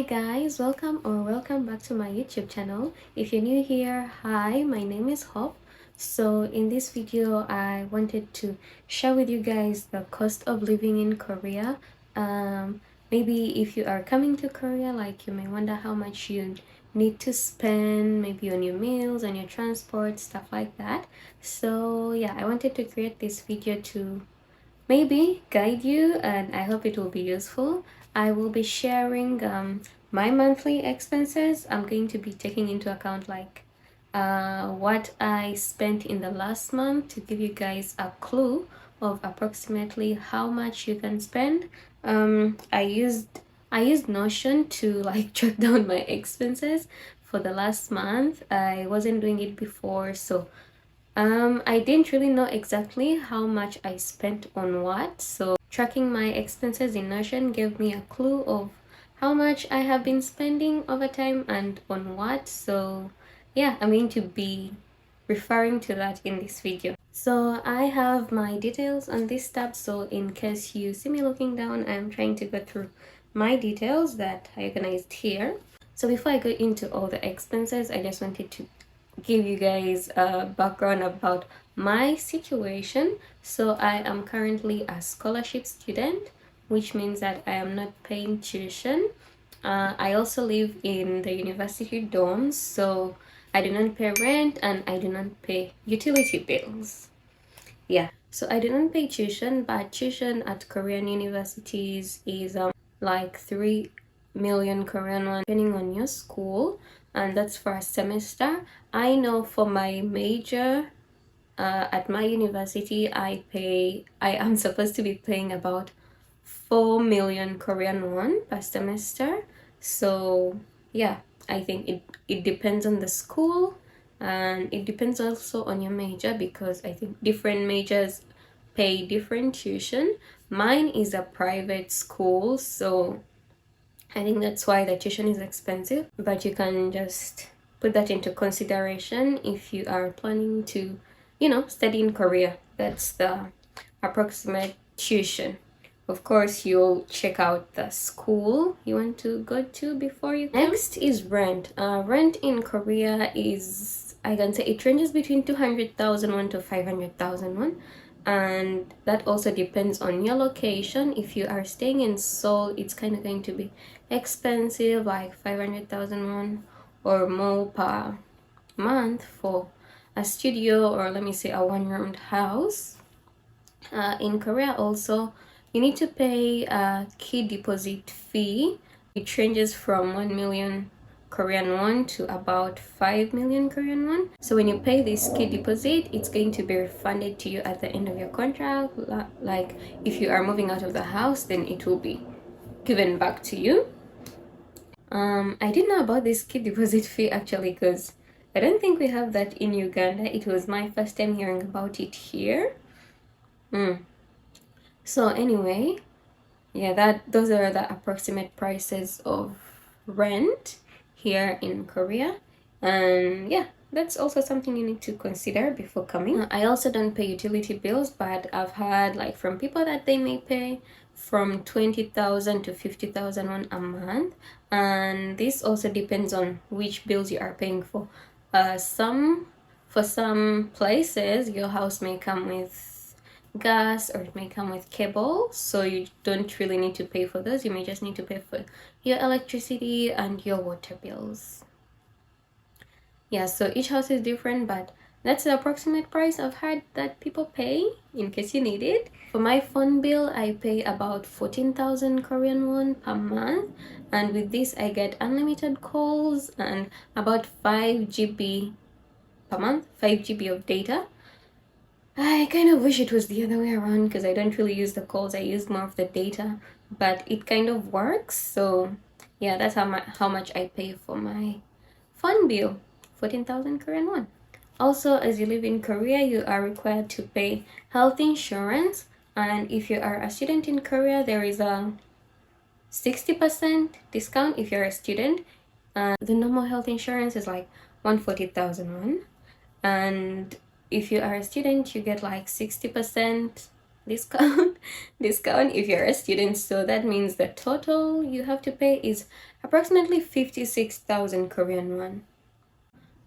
guys, welcome back to my YouTube channel. If you're new here, hi, my name is Hope. So in this video I wanted to share with you guys the cost of living in Korea. Maybe if you are coming to Korea, like you may wonder how much you need to spend maybe on your meals, on your transport, stuff like that. So yeah, I wanted to create this video to maybe guide you, and I hope it will be useful. I will be sharing my monthly expenses. I'm going to be taking into account like what I spent in the last month to give you guys a clue of approximately how much you can spend. I used Notion to like track down my expenses for the last month. I wasn't doing it before, so I didn't really know exactly how much I spent on what, so tracking my expenses in Notion gave me a clue of how much I have been spending over time and on what. So yeah, I'm going to be referring to that in this video. So I have my details on this tab, so in case you see me looking down, I'm trying to go through my details that I organized here. So before I go into all the expenses, I just wanted to give you guys a background about my situation. So I am currently a scholarship student, which means that I am not paying tuition. I also live in the university dorms, so I do not pay rent and I do not pay utility bills. Yeah, so I do not pay tuition, but tuition at Korean universities is like 3 million Korean won depending on your school, and that's for a semester. I know for my major at my university I am supposed to be paying about 4 million Korean won per semester. So yeah, I think it depends on the school, and it depends also on your major, because I think different majors pay different tuition. Mine is a private school, so I think that's why the tuition is expensive, but you can just put that into consideration if you are planning to, study in Korea. That's the approximate tuition. Of course, you'll check out the school you want to go to before you come. Next is rent. Rent in Korea is, I can say, it ranges between 200,000 won to 500,000 won. And that also depends on your location. If you are staying in Seoul, it's kind of going to be expensive, like 500,000 won or more per month for a studio, or let me say a one-room house. In Korea also, you need to pay a key deposit fee. It ranges from 1 million Korean won to about 5 million Korean won. So when you pay this key deposit, it's going to be refunded to you at the end of your contract. Like if you are moving out of the house, then it will be given back to you. I didn't know about this key deposit fee actually, because I don't think we have that in Uganda. It was my first time hearing about it here. So anyway, yeah, those are the approximate prices of rent here in Korea. And yeah, that's also something you need to consider before coming. I also don't pay utility bills, but I've heard like from people that they may pay from 20,000 to 50,000 won a month, and this also depends on which bills you are paying for. For some places, your house may come with gas, or it may come with cable, so you don't really need to pay for those. You may just need to pay for your electricity and your water bills. Yeah, so each house is different, but that's the approximate price I've heard that people pay, in case you need it. For my phone bill, I pay about 14,000 Korean won per month, and with this I get unlimited calls and about 5 GB per month, 5 GB of data. I kind of wish it was the other way around, because I don't really use the calls, I use more of the data, but it kind of works. So yeah, that's how much I pay for my phone bill, 14,000 Korean won. Also, as you live in Korea, you are required to pay health insurance, and if you are a student in Korea, there is a 60% discount if you're a student. The normal health insurance is like 140,000 won, and if you are a student, you get like 60% discount discount if you're a student. So that means the total you have to pay is approximately 56,000 Korean won.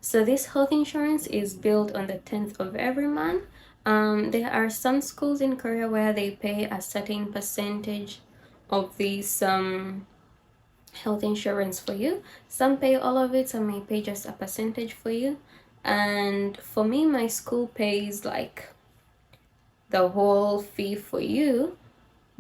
So this health insurance is billed on the 10th of every month. There are some schools in Korea where they pay a certain percentage of this health insurance for you. Some pay all of it, some may pay just a percentage for you. And for me, my school pays like the whole fee for you.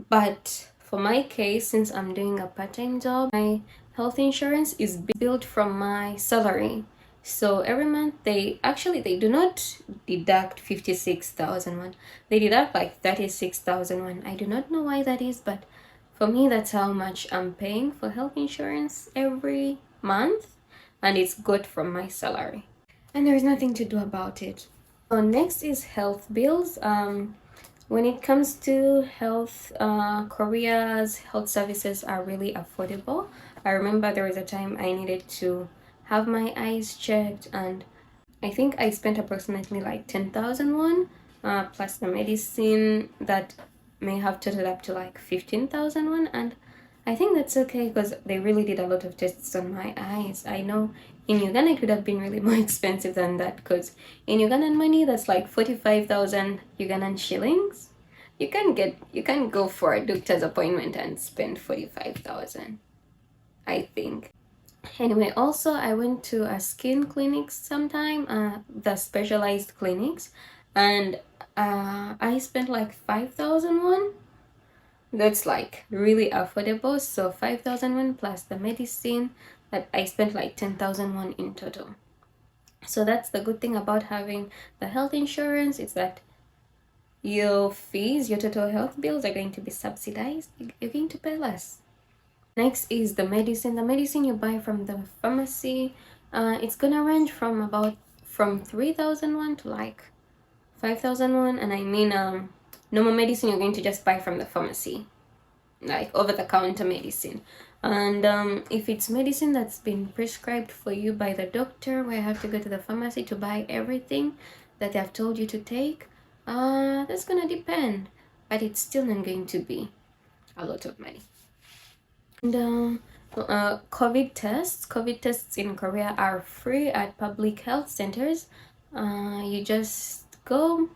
But for my case, since I'm doing a part-time job, my health insurance is billed from my salary. So every month they do not deduct 56,000 won. They deduct like 36,000 won. I do not know why that is, but for me that's how much I'm paying for health insurance every month, and it's good from my salary. And there's nothing to do about it. So next is health bills. When it comes to health, Korea's health services are really affordable. I remember there was a time I needed to have my eyes checked, and I think I spent approximately like 10,000 won, plus the medicine that may have totaled up to like 15,000 won. And I think that's okay because they really did a lot of tests on my eyes. I know in Uganda it would have been really more expensive than that, because in Ugandan money that's like 45,000 Ugandan shillings. You can go for a doctor's appointment and spend 45,000, I think. Anyway, also I went to a skin clinic sometime, the specialized clinics, and I spent like 5,000 won. That's like really affordable. So 5,000 won plus the medicine, that I spent like 10,000 won in total. So that's the good thing about having the health insurance. It's that your fees, your total health bills are going to be subsidized. You're going to pay less. Next is the medicine. The medicine you buy from the pharmacy, it's gonna range from 3,000 won to like 5,000 won. And I mean normal medicine you're going to just buy from the pharmacy, like over-the-counter medicine. And if it's medicine that's been prescribed for you by the doctor, where you have to go to the pharmacy to buy everything that they have told you to take, that's gonna depend, but it's still not going to be a lot of money. And COVID tests in Korea are free at public health centers. You just go,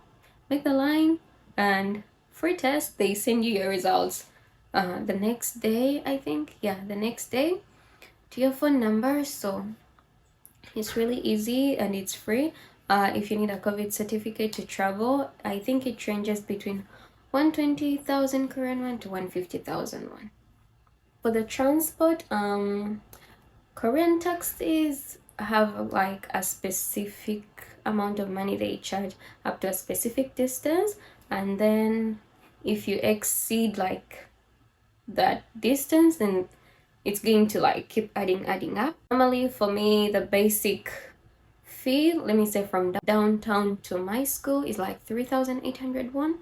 make the line, and free test. They send you your results the next day, I think. Yeah, the next day to your phone number. So it's really easy and it's free. If you need a COVID certificate to travel, I think it ranges between 120,000 Korean won to 150,000 won. For the transport, Korean taxis have like a specific amount of money they charge up to a specific distance, and then if you exceed like that distance, then it's going to like keep adding up. Normally for me, the basic fee, let me say from downtown to my school, is like 3,800 won.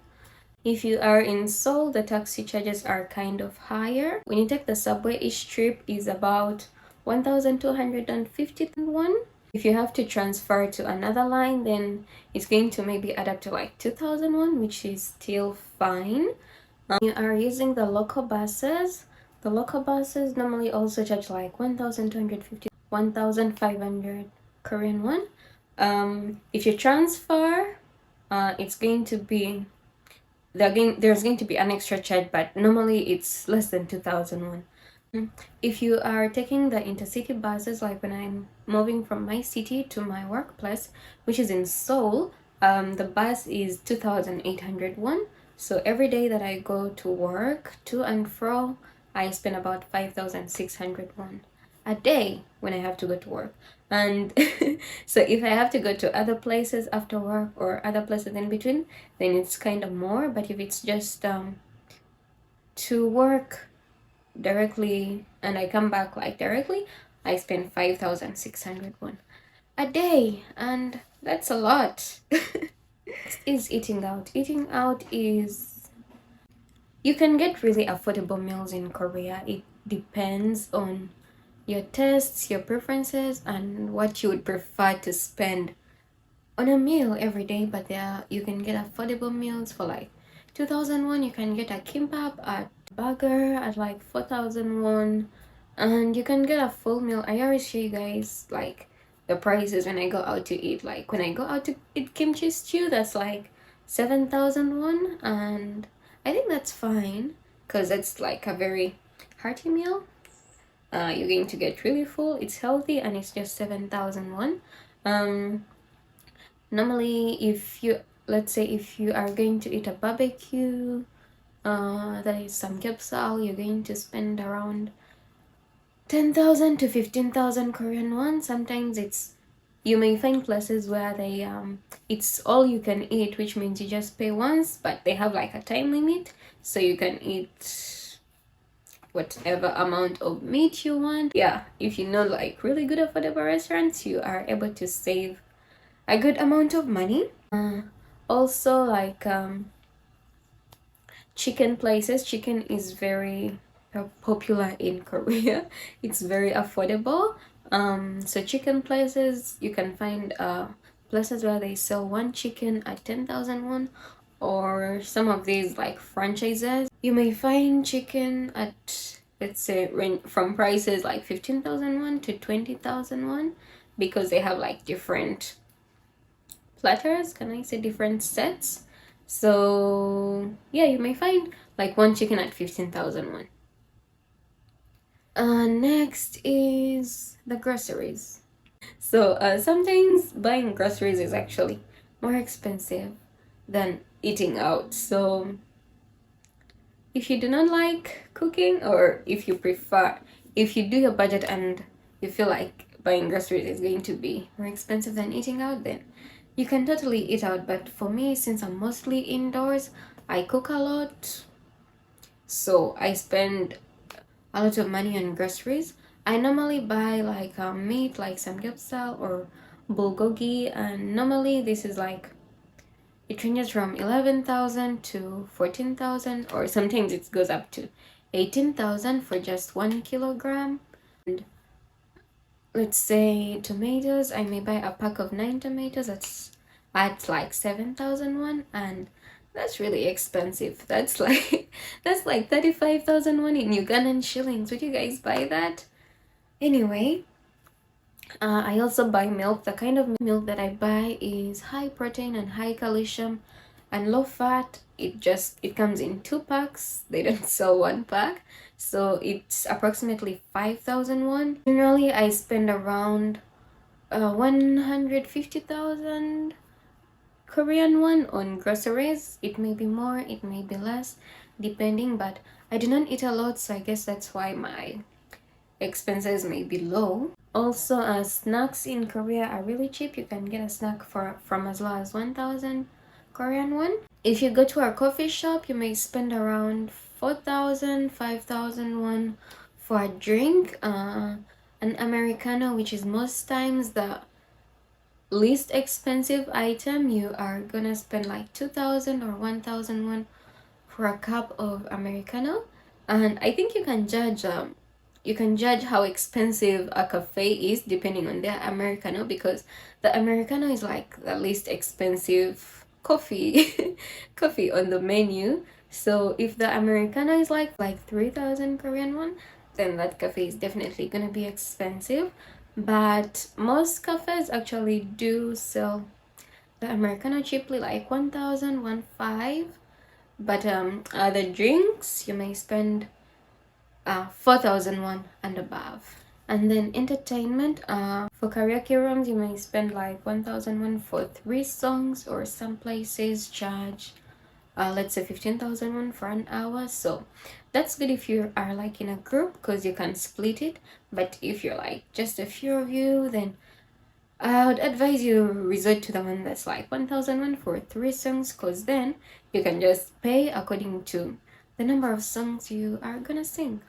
If you are in Seoul, the taxi charges are kind of higher. When you take the subway, each trip is about 1,250 won. If you have to transfer to another line, then it's going to maybe add up to like 2,000 won, which is still fine. You are using the local buses. The local buses normally also charge like 1,250, 1,500 Korean won. If you transfer, it's going to be there's going to be an extra charge, but normally it's less than 2,000 won. If you are taking the intercity buses, like when I'm moving from my city to my workplace, which is in Seoul, the bus is 2,800 won. So every day that I go to work, to and fro, I spend about 5,600 won a day when I have to go to work. And so if I have to go to other places after work or other places in between, then it's kind of more. But if it's just to work directly and I come back like directly, I spend 5,600 won a day, and that's a lot. Is eating out. Eating out is, you can get really affordable meals in Korea. It depends on your tastes, your preferences, and what you would prefer to spend on a meal every day. But there you can get affordable meals for like 2,000 won. You can get a kimbap at burger at like 4,000 won, and you can get a full meal. I always show you guys like the prices when I go out to eat. Like when I go out to eat kimchi stew, that's like 7,000 won, and I think that's fine because it's like a very hearty meal. You're going to get really full, it's healthy, and it's just 7,000 won. Normally if you, let's say if you are going to eat a barbecue, that is some samgyeopsal, you're going to spend around 10,000 to 15,000 Korean won. Sometimes it's, you may find places where they it's all you can eat, which means you just pay once, but they have like a time limit, so you can eat whatever amount of meat you want. Yeah, if you know like really good affordable restaurants, you are able to save a good amount of money. Also like chicken places, chicken is very popular in Korea. It's very affordable. So chicken places, you can find places where they sell one chicken at 10,000 won, or some of these like franchises, you may find chicken at, let's say, from prices like 15,000 won to 20,000 won, because they have like different platters, can I say different sets. So yeah, you may find like one chicken at 15,000 won. Next is the groceries. So sometimes buying groceries is actually more expensive than eating out. So if you do not like cooking, or if you prefer, if you do your budget and you feel like buying groceries is going to be more expensive than eating out, then you can totally eat out. But for me, since I'm mostly indoors, I cook a lot, so I spend a lot of money on groceries. I normally buy like meat, like samgyeopsal or bulgogi, and normally this is like, it ranges from 11,000 to 14,000, or sometimes it goes up to 18,000 for just 1 kilogram. And let's say tomatoes, I may buy a pack of 9 tomatoes. That's at like 7,000 won, and that's really expensive. That's like that's like 35,000 won in Ugandan shillings. Would you guys buy that? Anyway, I also buy milk. The kind of milk that I buy is high protein and high calcium and low fat. It comes in 2 packs. They don't sell 1 pack, so it's approximately 5,000 won. Generally I spend around 150,000 Korean won on groceries. It may be more, it may be less, depending, but I do not eat a lot, so I guess that's why my expenses may be low. Also, snacks in Korea are really cheap. You can get a snack from as low as 1,000 Korean won. If you go to a coffee shop, you may spend around 4,000, 5,000 won for a drink. An Americano, which is most times the least expensive item, you are gonna spend like 2,000 or 1,000 won for a cup of Americano. And I think you can judge how expensive a cafe is depending on their Americano, because the Americano is like the least expensive coffee coffee on the menu. So if the Americano is like 3,000 Korean won, then that cafe is definitely gonna be expensive. But most cafes actually do sell the Americano cheaply, like 1,000, 1,500. But other drinks you may spend 4,000 won and above. And then entertainment, for karaoke rooms you may spend like 1,000 won for 3 songs, or some places charge let's say 15,000 won for an hour. So that's good if you are like in a group, because you can split it. But if you're like just a few of you, then I would advise you resort to the one that's like 1,000 won for 3 songs, because then you can just pay according to the number of songs you are gonna sing.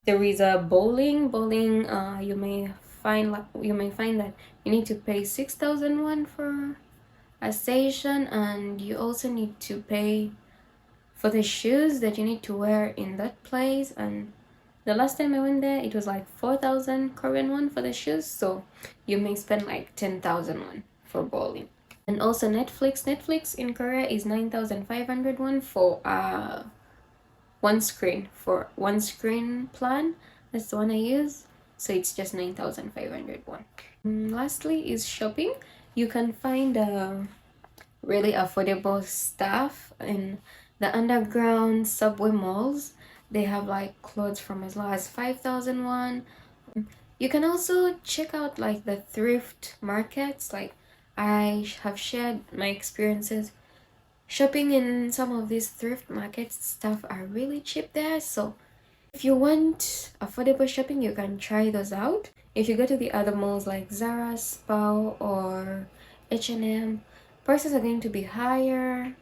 There is a bowling. You may find that you need to pay 6,000 won for a station, and you also need to pay for the shoes that you need to wear in that place. And the last time I went there, it was like 4,000 Korean won for the shoes, so you may spend like 10,000 won for bowling. And also Netflix in Korea is 9,500 won for one screen plan. That's the one I use, so it's just 9,500 won. Lastly is shopping. You can find really affordable stuff in the underground subway malls. They have like clothes from as low as 5,000 won. You can also check out like the thrift markets. Like I have shared my experiences shopping in some of these thrift markets. Stuff are really cheap there, so if you want affordable shopping, you can try those out. If you go to the other malls like Zara, Spar, or H&M, prices are going to be higher.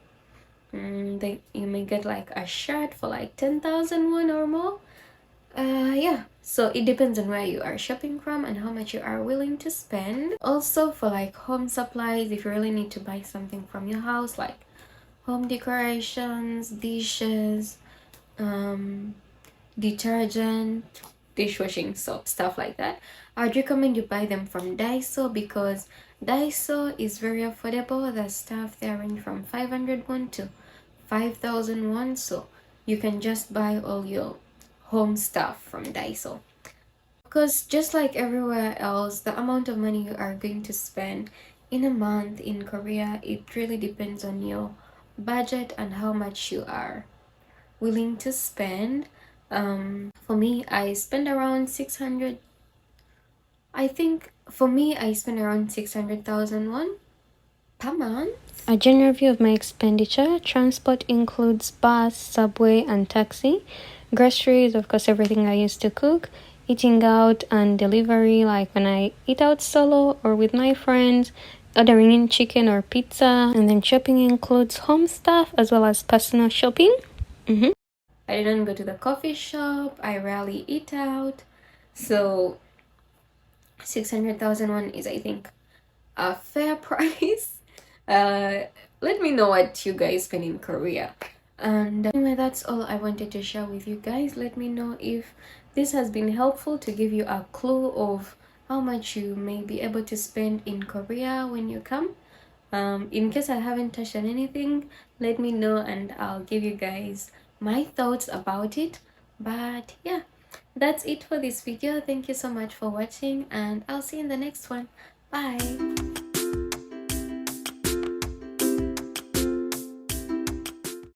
You may get like a shirt for like 10,000 won or more. Yeah, so it depends on where you are shopping from and how much you are willing to spend. Also for like home supplies, if you really need to buy something from your house, like home decorations, dishes, detergent, dishwashing soap, stuff like that, I'd recommend you buy them from Daiso, because Daiso is very affordable. The stuff there range from 500 won to 5,000 won, so you can just buy all your home stuff from Daiso. Because just like everywhere else, the amount of money you are going to spend in a month in Korea, it really depends on your budget and how much you are willing to spend. For me, I spend around 600. I think for me, I spend around 600,000 won per month. A general view of my expenditure: transport includes bus, subway, and taxi. Groceries, of course, everything I use to cook. Eating out and delivery, like when I eat out solo or with my friends, ordering in chicken or pizza. And then shopping includes home stuff as well as personal shopping. I didn't go to the coffee shop. I rarely eat out. So 600,000 won is, I think, a fair price. Let me know what you guys spend in Korea. And anyway, that's all I wanted to share with you guys. Let me know if this has been helpful to give you a clue of how much you may be able to spend in Korea when you come. In case I haven't touched on anything, let me know and I'll give you guys my thoughts about it. But yeah, that's it for this video. Thank you so much for watching, and I'll see you in the next one. Bye.